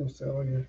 No se oye.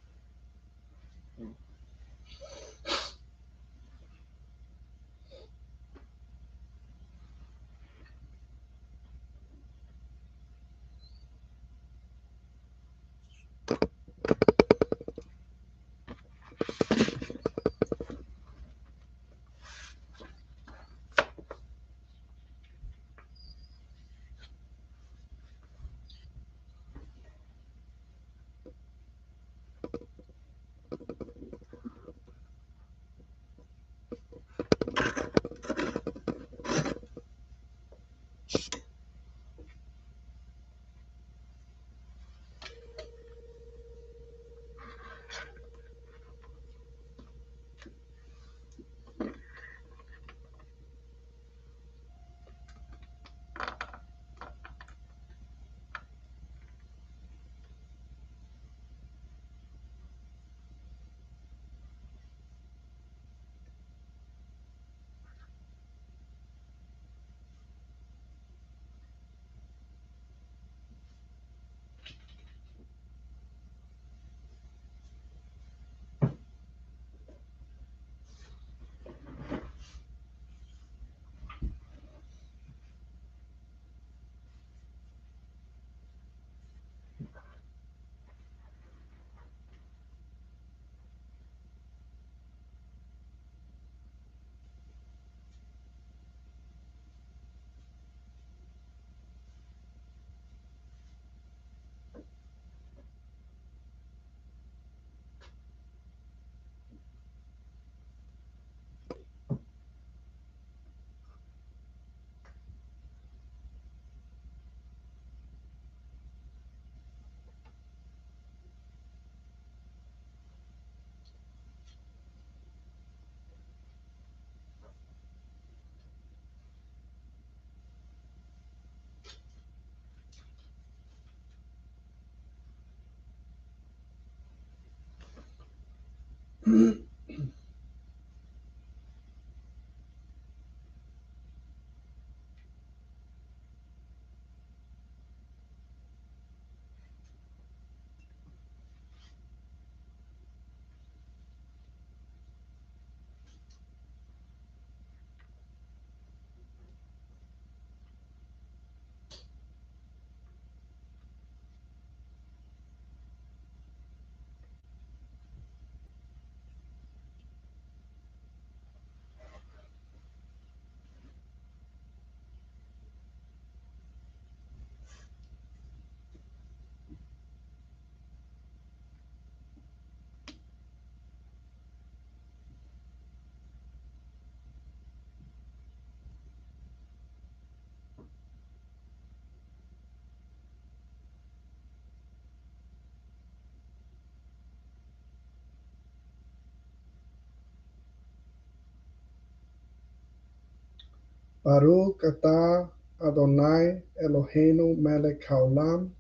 Baruch atah Adonai Eloheinu melech haolam,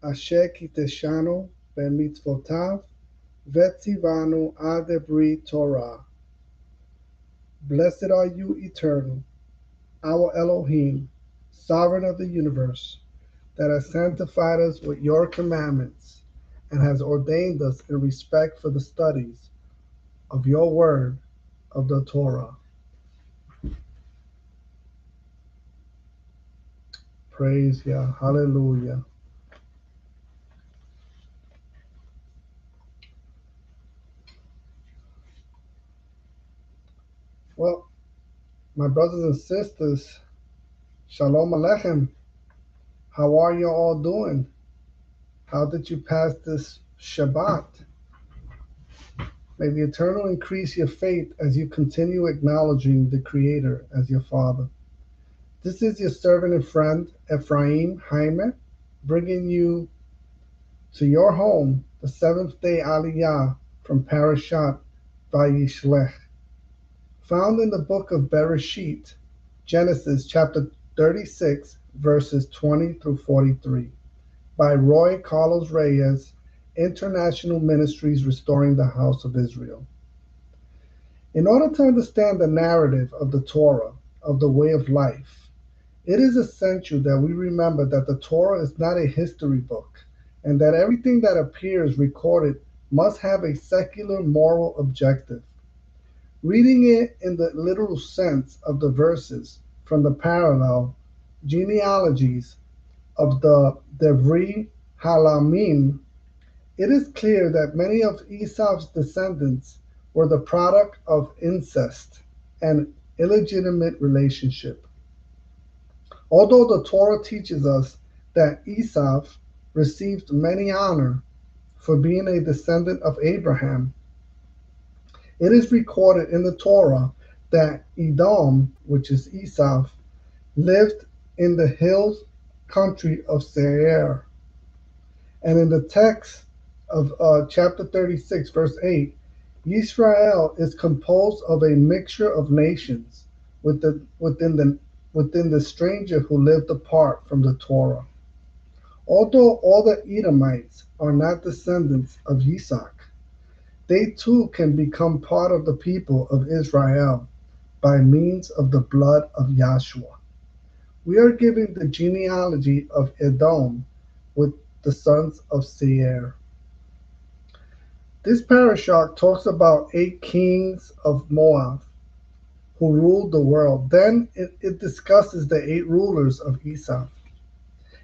asher kiteshanu b'mitzvotav v'tzivanu ad brit Torah. Blessed are you, Eternal, our Elohim, Sovereign of the universe, that has sanctified us with your commandments and has ordained us in respect for the studies of your word of the Torah. Praise Yah. Hallelujah. Well, my brothers and sisters, Shalom Aleichem. How are you all doing? How did you pass this Shabbat? May the Eternal increase your faith as you continue acknowledging the Creator as your Father. This is your servant and friend, Ephraim Jaime, bringing you to your home the seventh day AliYAH from Parashat VaYishlaj, found in the book of Bereshit, Genesis chapter 36, verses 20 through 43, by Roy Carlos Reyes, International Ministries Restoring the House of Israel. In order to understand the narrative of the Torah, of the way of life, it is essential that we remember that the Torah is not a history book. and that everything that appears recorded must have a secular moral objective. Reading it in the literal sense of the verses from the parallel genealogies of the Devri Halamim, it is clear that many of Esau's descendants were the product of incest and illegitimate relationship. Although the Torah teaches us that Esau received many honor for being a descendant of Abraham, it is recorded in the Torah that Edom, which is Esau, lived in the hills country of Seir. And in the text of chapter 36, verse 8, Israel is composed of a mixture of nations within the stranger who lived apart from the Torah. Although all the Edomites are not descendants of Isaac, they too can become part of the people of Israel by means of the blood of Yahshua. We are given the genealogy of Edom with the sons of Seir. This parashat talks about 8 kings of Moab who ruled the world. Then it discusses the 8 rulers of Esau.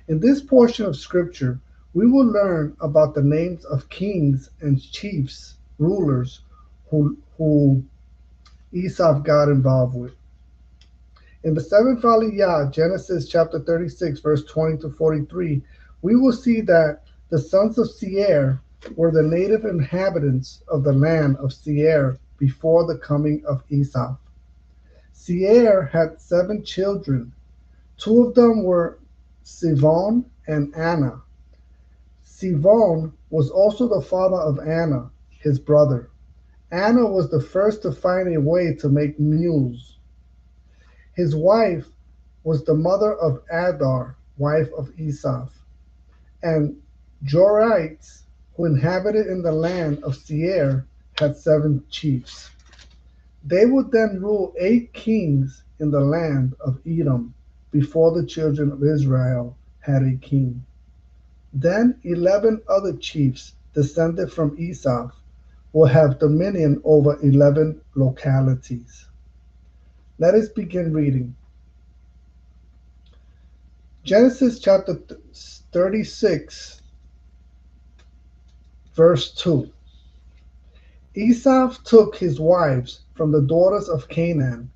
In this portion of scripture, we will learn about the names of kings and chiefs, rulers who Esau got involved with. In the 7th AliYAH, Genesis chapter 36, verse 20 to 43, we will see that the sons of Seir were the native inhabitants of the land of Seir before the coming of Esau. Seir had 7 children. 2 of them were Sivon and Anna. Sivon was also the father of Anna, his brother. Anna was the first to find a way to make mules. His wife was the mother of Adar, wife of Esau. And Jorites, who inhabited in the land of Seir, had 7 chiefs. They would then rule 8 kings in the land of Edom before the children of Israel had a king. Then 11 other chiefs descended from Esau will have dominion over 11 localities. Let us begin reading. Genesis chapter 36, verse 2. Esau took his wives from the daughters of Canaan,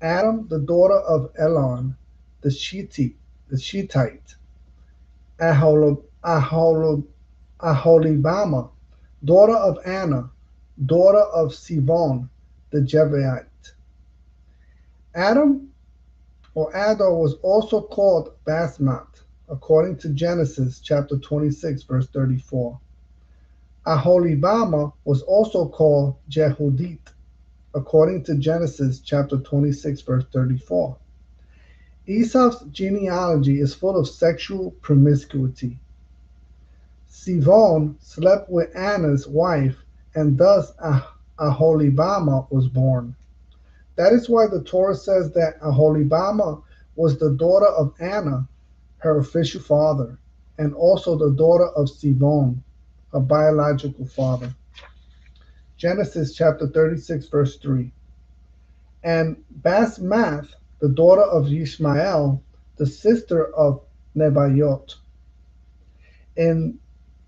Adam, the daughter of Elon, the Shittite, Aholibama, daughter of Anna, daughter of Sivon, the Jebusite. Adam or Adar was also called Basmat, according to Genesis chapter 26, verse 34. Aholibama was also called Jehudit, according to Genesis chapter 26, verse 34. Esau's genealogy is full of sexual promiscuity. Sivon slept with Anna's wife, and thus Aholibama was born. That is why the Torah says that Aholibama was the daughter of Anna, her official father, and also the daughter of Sivon, her biological father. Genesis chapter 36, verse 3. And Basmath, the daughter of Ishmael, the sister of Nebayot. In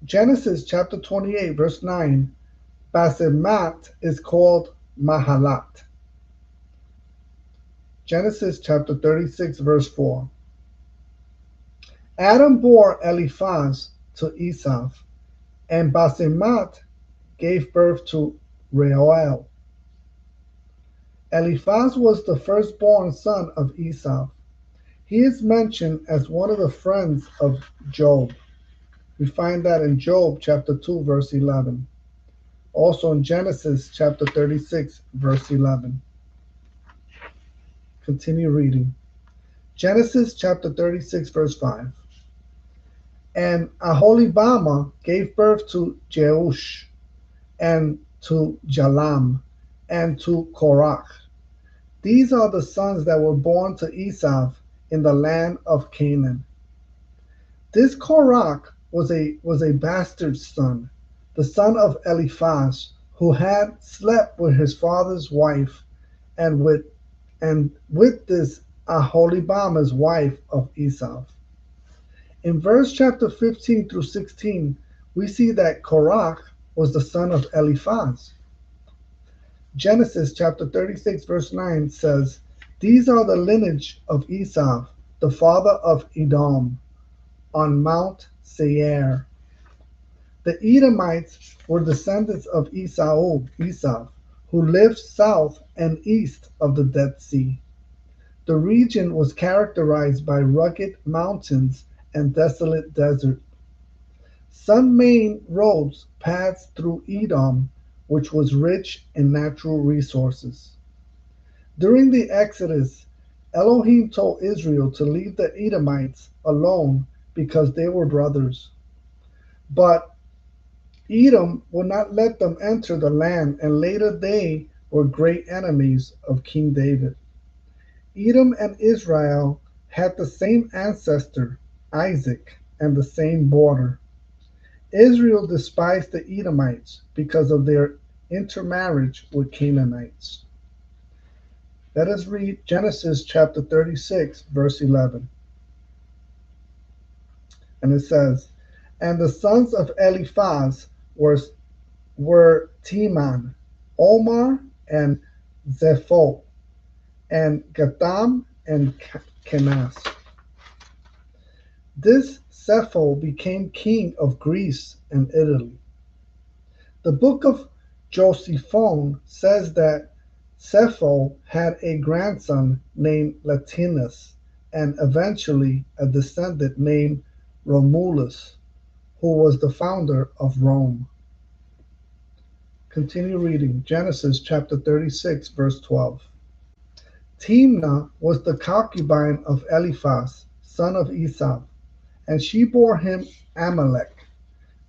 Genesis chapter 28, verse 9, Basemath is called Mahalat. Genesis chapter 36, verse 4. Adam bore Eliphaz to Esau, and Basemath gave birth to Reuel. Eliphaz was the firstborn son of Esau. He is mentioned as one of the friends of Job. We find that in Job chapter 2, verse 11. Also in Genesis chapter 36, verse 11. Continue reading. Genesis chapter 36, verse 5. And Aholibama gave birth to Jeush, and to Jalam, and to Korach. These are the sons that were born to Esau in the land of Canaan. This Korach was a bastard son, the son of Eliphaz, who had slept with his father's wife, and with this Aholibamah's wife of Esau. In verse chapter 15 through 16, we see that Korach was the son of Eliphaz. Genesis chapter 36, verse 9 says, "These are the lineage of Esau, the father of Edom, on Mount Seir." The Edomites were descendants of Esau, who lived south and east of the Dead Sea. The region was characterized by rugged mountains and desolate desert. Some main roads passed through Edom, which was rich in natural resources. During the Exodus, Elohim told Israel to leave the Edomites alone because they were brothers. But Edom would not let them enter the land, and later they were great enemies of King David. Edom and Israel had the same ancestor, Isaac, and the same border. Israel despised the Edomites because of their intermarriage with Canaanites. Let us read Genesis chapter 36, verse 11. And it says, "And the sons of Eliphaz were Teman, Omar, and Zepho, and Gatam, and Kenas. This Zepho became king of Greece and Italy." The book of Josephon says that Zepho had a grandson named Latinus, and eventually a descendant named Romulus, who was the founder of Rome. Continue reading Genesis chapter 36, verse 12. Timnah was the concubine of Eliphaz, son of Esau, and she bore him Amalek.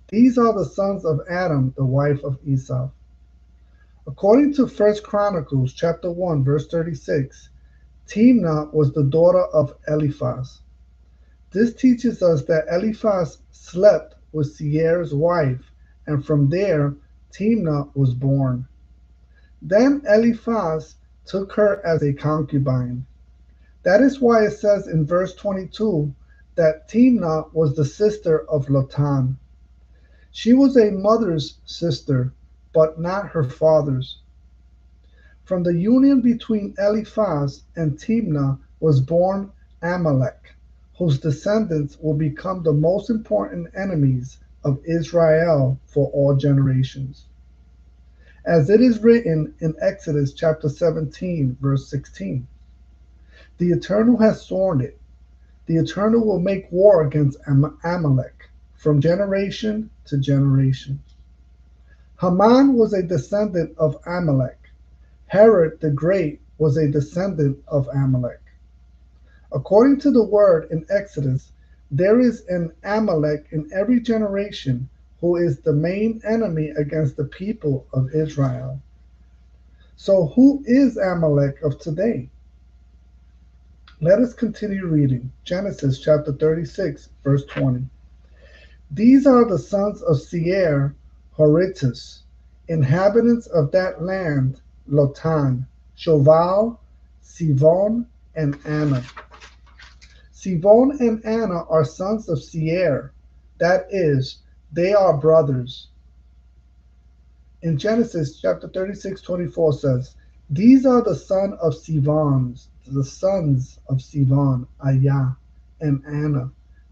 These are the sons of Adam, the wife of Esau. According to First Chronicles chapter 1, verse 36, Timnah was the daughter of Eliphaz. This teaches us that Eliphaz slept with Seir's wife, and from there Timnah was born. Then Eliphaz took her as a concubine. That is why it says in verse 22 that Timnah was the sister of Lotan. She was a mother's sister, but not her father's. From the union between Eliphaz and Timnah was born Amalek, whose descendants will become the most important enemies of Israel for all generations. As it is written in Exodus chapter 17, verse 16, "The Eternal has sworn it. The Eternal will make war against Amalek from generation to generation." Haman was a descendant of Amalek. Herod the Great was a descendant of Amalek. According to the word in Exodus, there is an Amalek in every generation who is the main enemy against the people of Israel. So who is Amalek of today? Let us continue reading Genesis chapter 36, verse 20. "These are the sons of Seir, Horitus, inhabitants of that land, Lotan, Shoval, Sivon, and Anna." Sivon and Anna are sons of Seir, that is, they are brothers. In Genesis chapter 36:24 says, "These are the sons of Sivon, AliYAH, and Anna."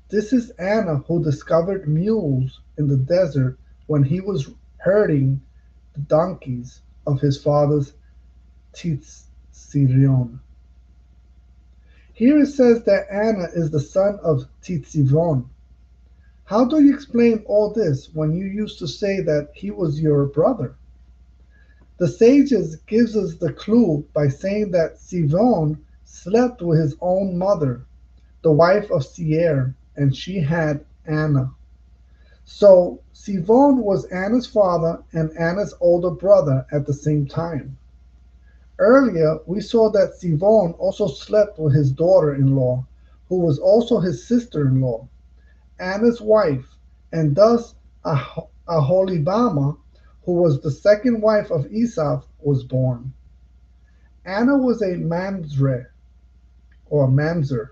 This is Anna who discovered mules in the desert when he was herding the donkeys of his father's Titzirion. Here it says that Anna is the son of Titzivon. How do you explain all this when you used to say that he was your brother? The sages gives us the clue by saying that Sivon slept with his own mother, the wife of Seir, and she had Anna. So Sivon was Anna's father and Anna's older brother at the same time. Earlier, we saw that Sivon also slept with his daughter-in-law, who was also his sister-in-law, Anna's wife, and thus Aholibama, who was the second wife of Esau, was born. Anna was a mamzer, or mamzer,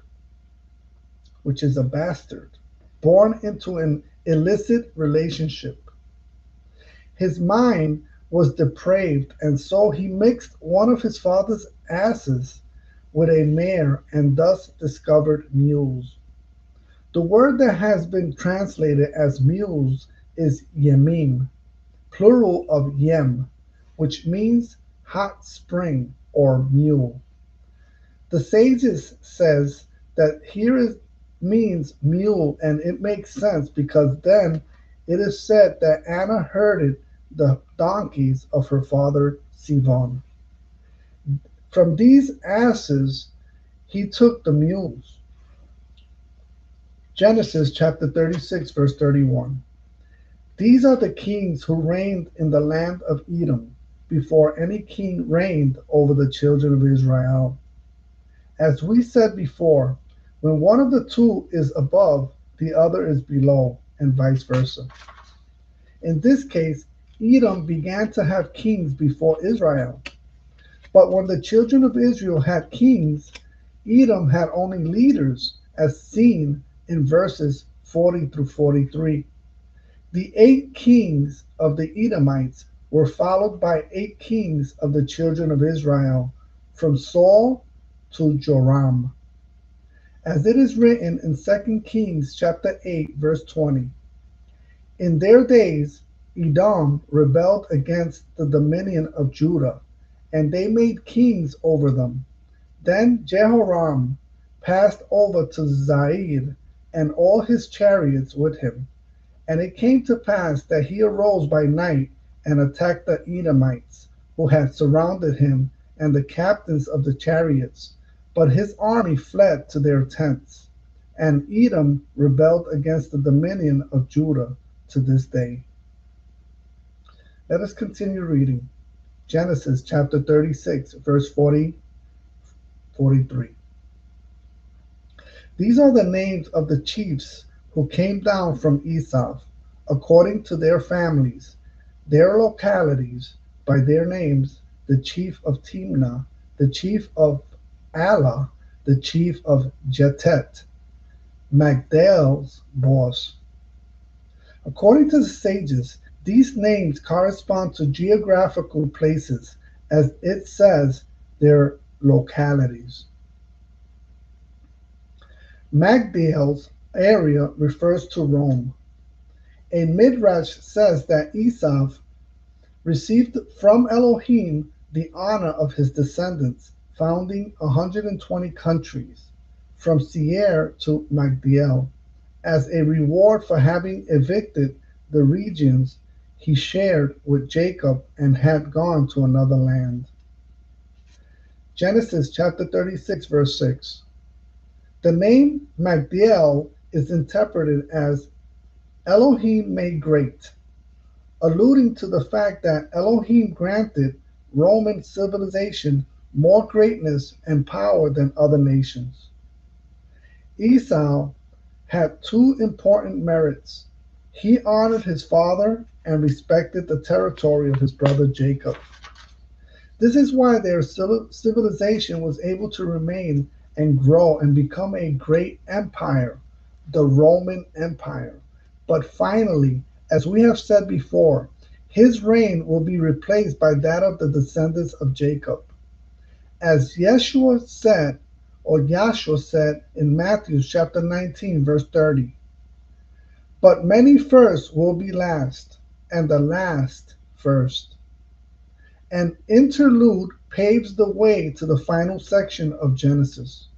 which is a bastard, born into an illicit relationship. His mind was depraved, and so he mixed one of his father's asses with a mare and thus discovered mules. The word that has been translated as mules is yemim, plural of yem, which means hot spring or mule. The sages says that here is means mule, and it makes sense because then it is said that Anna herded the donkeys of her father Sivan. From these asses he took the mules. Genesis chapter 36, verse 31. These are the kings who reigned in the land of Edom before any king reigned over the children of Israel. As we said before, when one of the two is above, the other is below, and vice versa. In this case, Edom began to have kings before Israel. But when the children of Israel had kings, Edom had only leaders, as seen in verses 40 through 43. The 8 kings of the Edomites were followed by 8 kings of the children of Israel, from Saul to Joram. As it is written in 2 Kings chapter 8, verse 20. In their days Edom rebelled against the dominion of Judah, and they made kings over them. Then Jehoram passed over to Zair, and all his chariots with him. And it came to pass that he arose by night and attacked the Edomites, who had surrounded him, and the captains of the chariots. But his army fled to their tents. And Edom rebelled against the dominion of Judah to this day. Let us continue reading. Genesis chapter 36, verse 40, 43. These are the names of the chiefs who came down from Esau, according to their families, their localities, by their names: the chief of Timnah, the chief of AliYAH, the chief of Jetet, Magdiel's boss. According to the sages, these names correspond to geographical places, as it says their localities. Magdiel's area refers to Rome. A midrash says that Esau received from Elohim the honor of his descendants, founding 120 countries, from Seir to Magdiel, as a reward for having evicted the regions he shared with Jacob and had gone to another land. Genesis chapter 36, verse 6. The name Magdiel is interpreted as Elohim made great, alluding to the fact that Elohim granted Roman civilization more greatness and power than other nations. Esau had 2 important merits. He honored his father and respected the territory of his brother Jacob. This is why their civilization was able to remain and grow and become a great empire, the Roman Empire. But finally, as we have said before, his reign will be replaced by that of the descendants of Jacob. As Yeshua said, or Yahshua said in Matthew chapter 19, verse 30, but many first will be last, and the last first. An interlude paves the way to the final section of Genesis.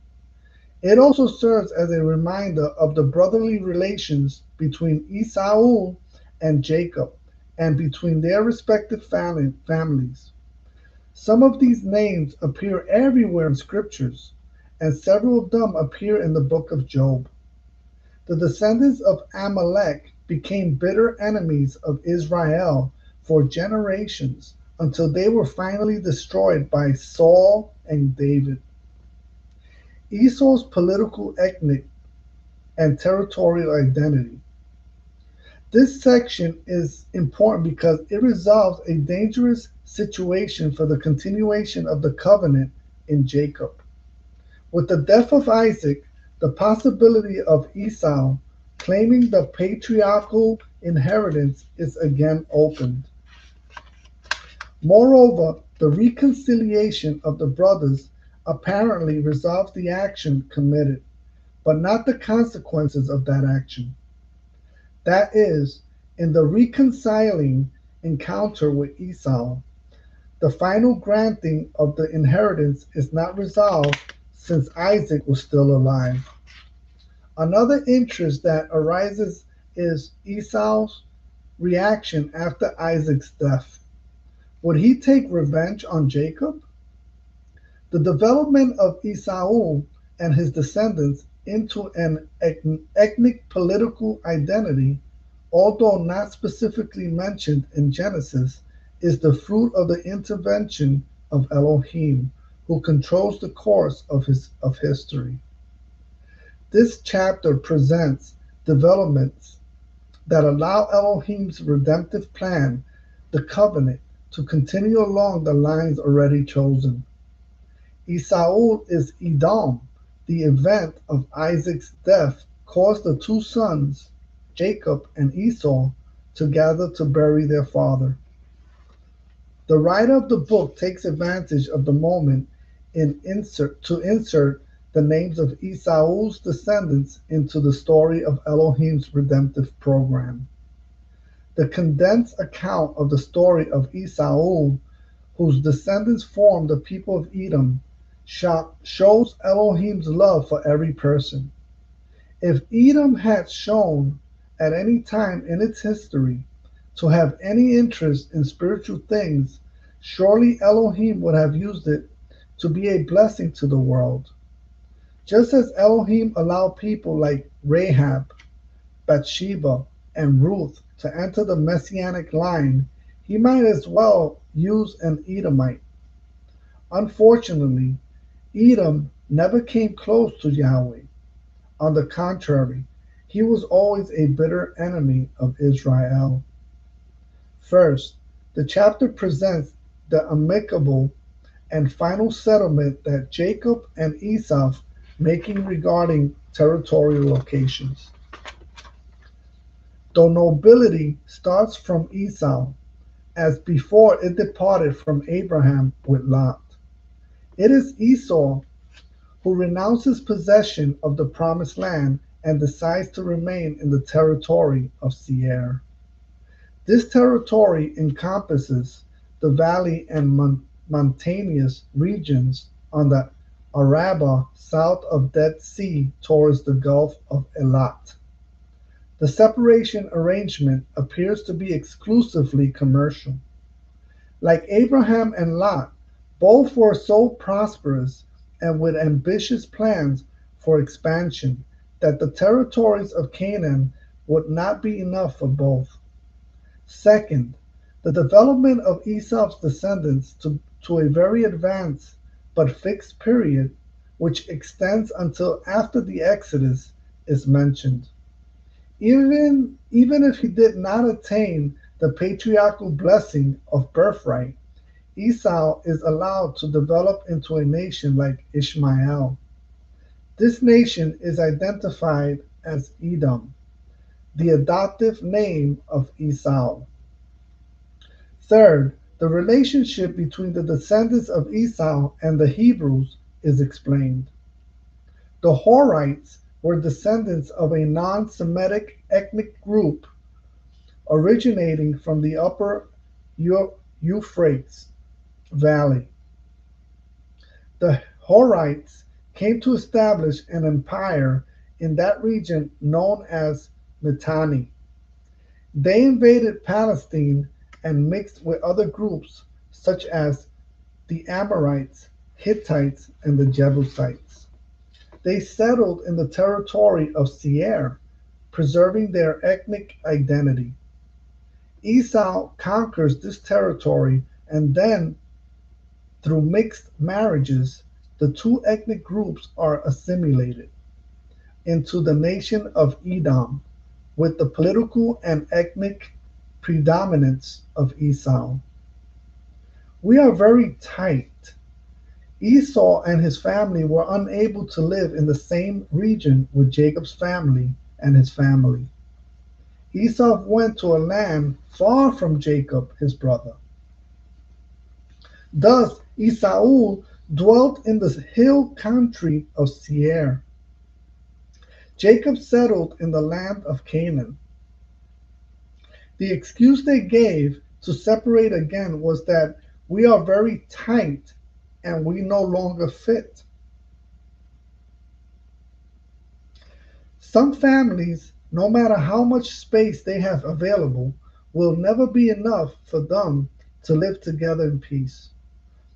It also serves as a reminder of the brotherly relations between Esau and Jacob, and between their respective families. Some of these names appear everywhere in scriptures, and several of them appear in the book of Job. The descendants of Amalek became bitter enemies of Israel for generations until they were finally destroyed by Saul and David. Esau's political, ethnic, and territorial identity. This section is important because it resolves a dangerous situation for the continuation of the covenant in Jacob. With the death of Isaac, the possibility of Esau claiming the patriarchal inheritance is again opened. Moreover, the reconciliation of the brothers apparently resolves the action committed, but not the consequences of that action. That is, in the reconciling encounter with Esau, the final granting of the inheritance is not resolved since Isaac was still alive. Another interest that arises is Esau's reaction after Isaac's death. Would he take revenge on Jacob? The development of Esau and his descendants into an ethnic political identity, although not specifically mentioned in Genesis, is the fruit of the intervention of Elohim, who controls the course of history. This chapter presents developments that allow Elohim's redemptive plan, the covenant, to continue along the lines already chosen. Esau is Edom. The event of Isaac's death caused the two sons, Jacob and Esau, to gather to bury their father. The writer of the book takes advantage of the moment to insert the names of Esau's descendants into the story of Elohim's redemptive program. The condensed account of the story of Esau, whose descendants form the people of Edom, shows Elohim's love for every person. If Edom had shown at any time in its history to have any interest in spiritual things, surely Elohim would have used it to be a blessing to the world. Just as Elohim allowed people like Rahab, Bathsheba, and Ruth to enter the messianic line, he might as well use an Edomite. Unfortunately, Edom never came close to Yahweh. On the contrary, he was always a bitter enemy of Israel. First, the chapter presents the amicable and final settlement that Jacob and Esau making regarding territorial locations. The nobility starts from Esau, as before it departed from Abraham with Lot. It is Esau who renounces possession of the promised land and decides to remain in the territory of Seir. This territory encompasses the valley and mountainous regions on the Arabah south of Dead Sea towards the Gulf of Elat. The separation arrangement appears to be exclusively commercial. Like Abraham and Lot, both were so prosperous and with ambitious plans for expansion that the territories of Canaan would not be enough for both. Second, the development of Esau's descendants to a very advanced but fixed period, which extends until after the Exodus, is mentioned. Even if he did not attain the patriarchal blessing of birthright, Esau is allowed to develop into a nation like Ishmael. This nation is identified as Edom, the adoptive name of Esau. Third, the relationship between the descendants of Esau and the Hebrews is explained. The Horites were descendants of a non-Semitic ethnic group originating from the upper Euphrates Valley. The Horites came to establish an empire in that region known as Mitanni. They invaded Palestine and mixed with other groups such as the Amorites, Hittites, and the Jebusites. They settled in the territory of Seir, preserving their ethnic identity. Esau conquers this territory, and then, through mixed marriages, the two ethnic groups are assimilated into the nation of Edom, with the political and ethnic predominance of Esau. We are very tight. Esau and his family were unable to live in the same region with Jacob's family and his family. Esau went to a land far from Jacob, his brother. Thus Esau dwelt in the hill country of Seir. Jacob settled in the land of Canaan. The excuse they gave to separate again was that we are very tight and we no longer fit. Some families, no matter how much space they have available, will never be enough for them to live together in peace.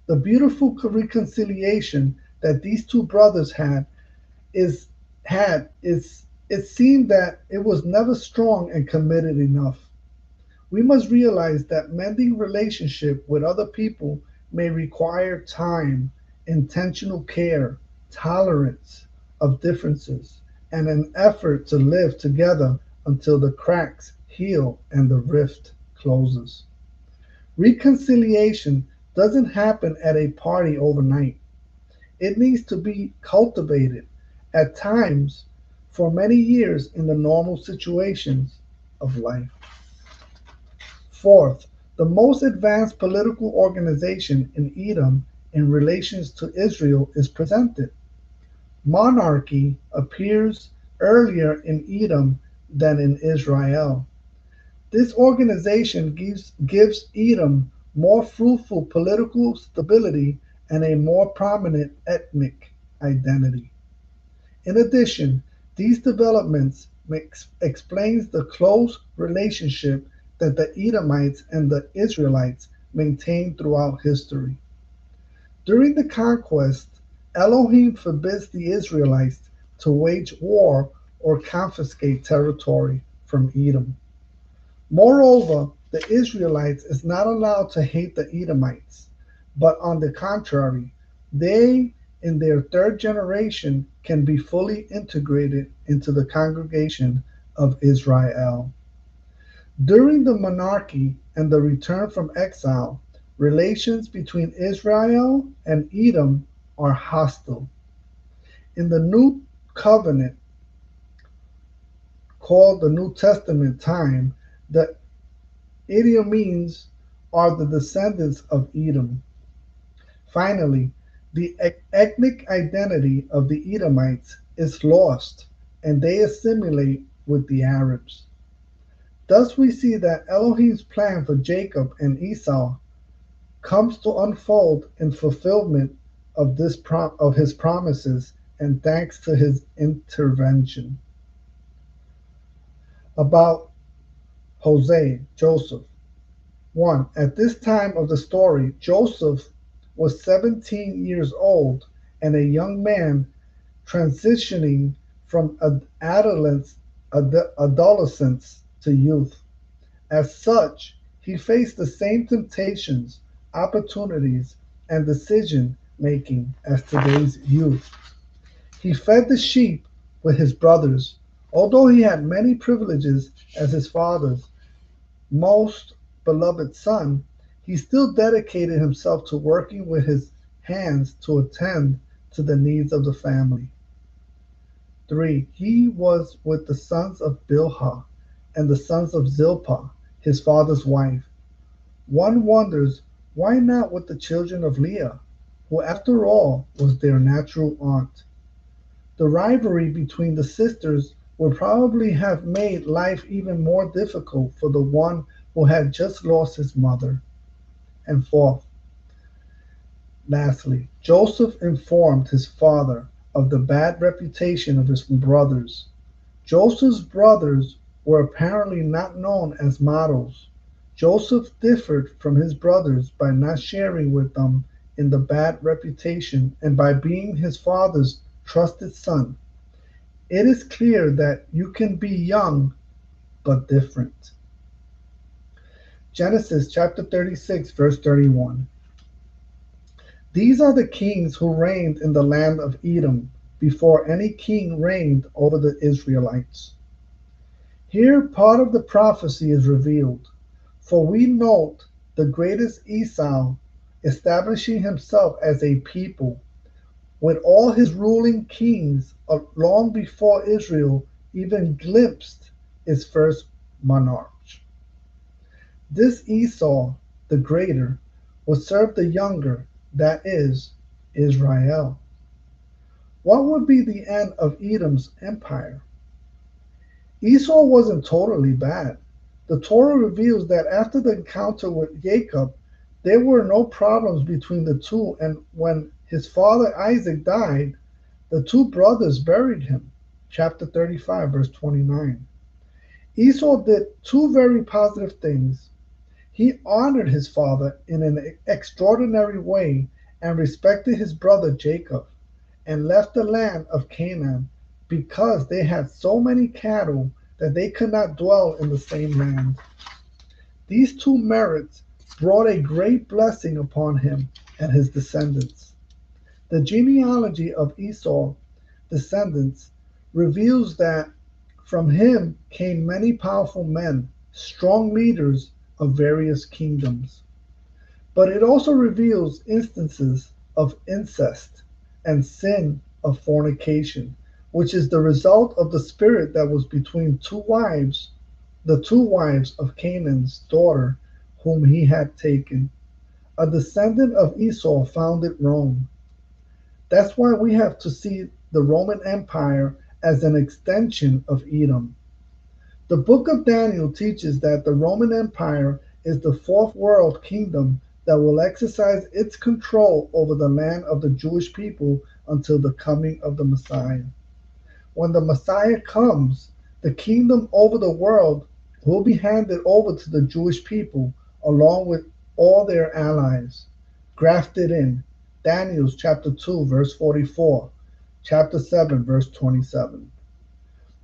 The beautiful reconciliation that these two brothers is is it seemed that it was never strong and committed enough. We must realize that mending relationship with other people may require time, intentional care, tolerance of differences, and an effort to live together until the cracks heal and the rift closes. Reconciliation doesn't happen at a party overnight. It needs to be cultivated, at times, for many years in the normal situations of life. Fourth, the most advanced political organization in Edom in relations to Israel is presented. Monarchy appears earlier in Edom than in Israel. This organization gives Edom more fruitful political stability and a more prominent ethnic identity. In addition, these developments explains the close relationship that the Edomites and the Israelites maintained throughout history. During the conquest, Elohim forbids the Israelites to wage war or confiscate territory from Edom. Moreover, the Israelites is not allowed to hate the Edomites, but on the contrary, they in their third generation can be fully integrated into the congregation of Israel. During the monarchy and the return from exile, relations between Israel and Edom are hostile. In the New Covenant, called the New Testament time, the Edomites are the descendants of Edom. Finally, the ethnic identity of the Edomites is lost and they assimilate with the Arabs. Thus we see that Elohim's plan for Jacob and Esau comes to unfold in fulfillment of of his promises and thanks to his intervention. About Joseph. 1. At this time of the story, Joseph was 17 years old and a young man transitioning from adolescence to youth. As such, he faced the same temptations, opportunities, and decision making as today's youth. He fed the sheep with his brothers. Although he had many privileges as his father's most beloved son, he still dedicated himself to working with his hands to attend to the needs of the family. 3. He was with the sons of Bilhah and the sons of Zilpah, his father's wife. One wonders why not with the children of Leah, who after all was their natural aunt. The rivalry between the sisters would probably have made life even more difficult for the one who had just lost his mother. And fourth, lastly, Joseph informed his father of the bad reputation of his brothers. Joseph's brothers were apparently not known as models. Joseph differed from his brothers by not sharing with them in the bad reputation and by being his father's trusted son. It is clear that you can be young but different. Genesis chapter 36, verse 31. These are the kings who reigned in the land of Edom before any king reigned over the Israelites. Here, part of the prophecy is revealed. For we note the greatest Esau establishing himself as a people, with all his ruling kings long before Israel even glimpsed its first monarch. This Esau, the greater, would serve the younger, that is, Israel. What would be the end of Edom's empire? Esau wasn't totally bad. The Torah reveals that after the encounter with Jacob, there were no problems between the two, and when his father Isaac died, the two brothers buried him. Chapter 35, verse 29. Esau did two very positive things. He honored his father in an extraordinary way and respected his brother Jacob, and left the land of Canaan because they had so many cattle that they could not dwell in the same land. These two merits brought a great blessing upon him and his descendants. The genealogy of Esau's descendants reveals that from him came many powerful men, strong leaders of various kingdoms. But it also reveals instances of incest and sin of fornication, which is the result of the spirit that was between the two wives of Canaan's daughter, whom he had taken. A descendant of Esau founded Rome. That's why we have to see the Roman Empire as an extension of Edom. The book of Daniel teaches that the Roman Empire is the fourth world kingdom that will exercise its control over the land of the Jewish people until the coming of the Messiah. When the Messiah comes, the kingdom over the world will be handed over to the Jewish people along with all their allies, grafted in. Daniel chapter 2, verse 44, chapter 7, verse 27.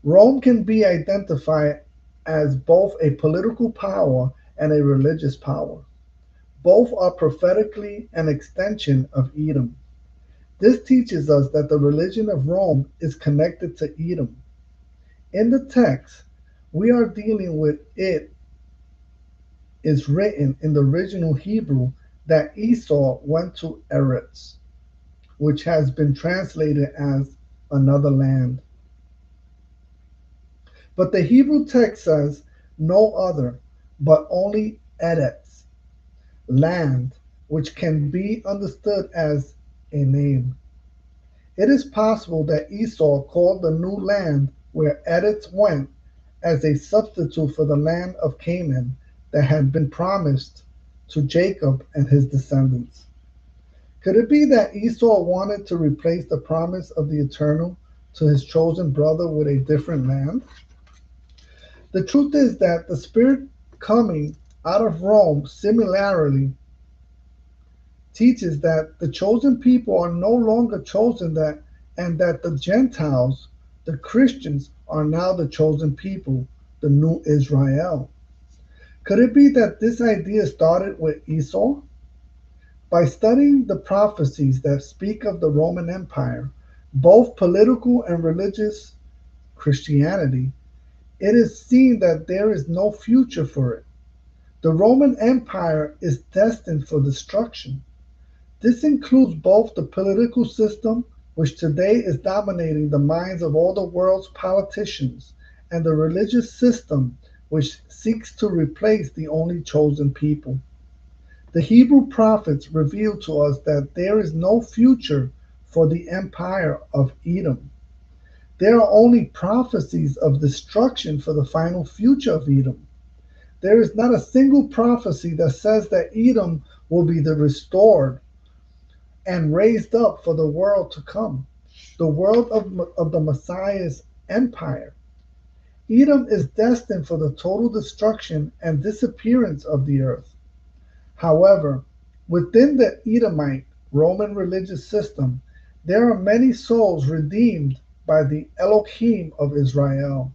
Rome can be identified as both a political power and a religious power. Both are prophetically an extension of Edom. This teaches us that the religion of Rome is connected to Edom. In the text we are dealing with, it is written in the original Hebrew that Esau went to Eretz, which has been translated as another land. But the Hebrew text says no other, but only Eretz, land, which can be understood as a name. It is possible that Esau called the new land where Eretz went as a substitute for the land of Canaan that had been promised to Jacob and his descendants. Could it be that Esau wanted to replace the promise of the Eternal to his chosen brother with a different land? The truth is that the spirit coming out of Rome similarly teaches that the chosen people are no longer chosen, that and that the Gentiles, the Christians, are now the chosen people, the new Israel. Could it be that this idea started with Esau? By studying the prophecies that speak of the Roman Empire, both political and religious Christianity, it is seen that there is no future for it. The Roman Empire is destined for destruction. This includes both the political system, which today is dominating the minds of all the world's politicians, and the religious system, which seeks to replace the only chosen people. The Hebrew prophets reveal to us that there is no future for the empire of Edom. There are only prophecies of destruction for the final future of Edom. There is not a single prophecy that says that Edom will be restored and raised up for the world to come, the world of the Messiah's empire. Edom is destined for the total destruction and disappearance of the earth. However, within the Edomite Roman religious system, there are many souls redeemed by the Elohim of Israel.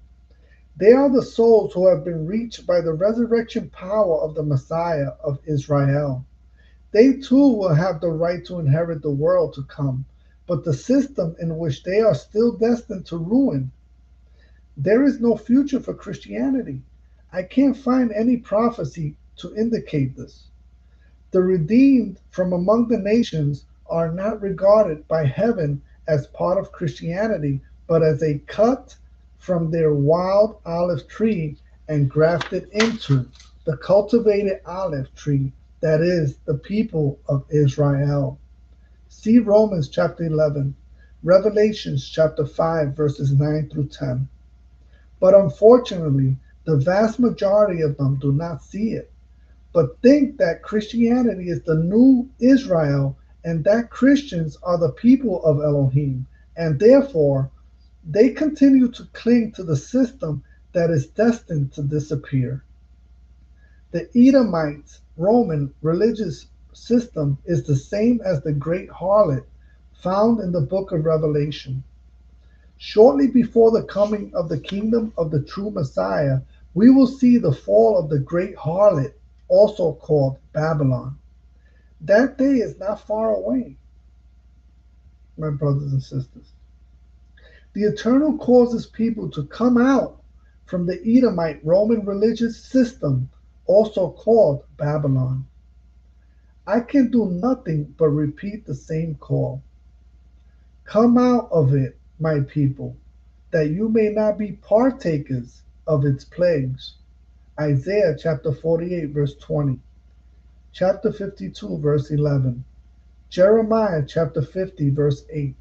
They are the souls who have been reached by the resurrection power of the Messiah of Israel. They too will have the right to inherit the world to come, but the system in which they are still destined to ruin. There is no future for Christianity. I can't find any prophecy to indicate this. The redeemed from among the nations are not regarded by heaven as part of Christianity, but as a cut from their wild olive tree and grafted into the cultivated olive tree that is the people of Israel. See Romans chapter 11, Revelations chapter 5, verses 9 through 10. But unfortunately, the vast majority of them do not see it, but think that Christianity is the new Israel and that Christians are the people of Elohim, and therefore they continue to cling to the system that is destined to disappear. The Edomites' Roman religious system is the same as the great harlot found in the book of Revelation. Shortly before the coming of the kingdom of the true Messiah, we will see the fall of the great harlot, also called Babylon. That day is not far away, my brothers and sisters. The Eternal causes people to come out from the Edomite Roman religious system, also called Babylon. I can do nothing but repeat the same call. Come out of it, my people, that you may not be partakers of its plagues. Isaiah chapter 48, verse 20, chapter 52, verse 11, Jeremiah chapter 50, verse 8,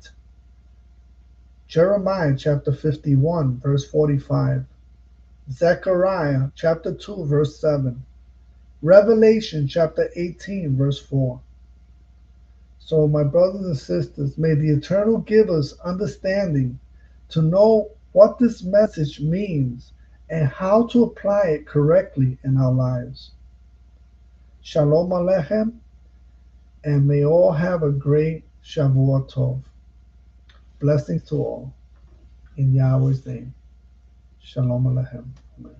Jeremiah chapter 51, verse 45, Zechariah chapter 2, verse 7, Revelation chapter 18, verse 4. So, my brothers and sisters, may the Eternal give us understanding to know what this message means and how to apply it correctly in our lives. Shalom Aleichem, and may all have a great Shavuot Tov. Blessings to all. In Yahweh's name. Shalom Aleichem. Amen.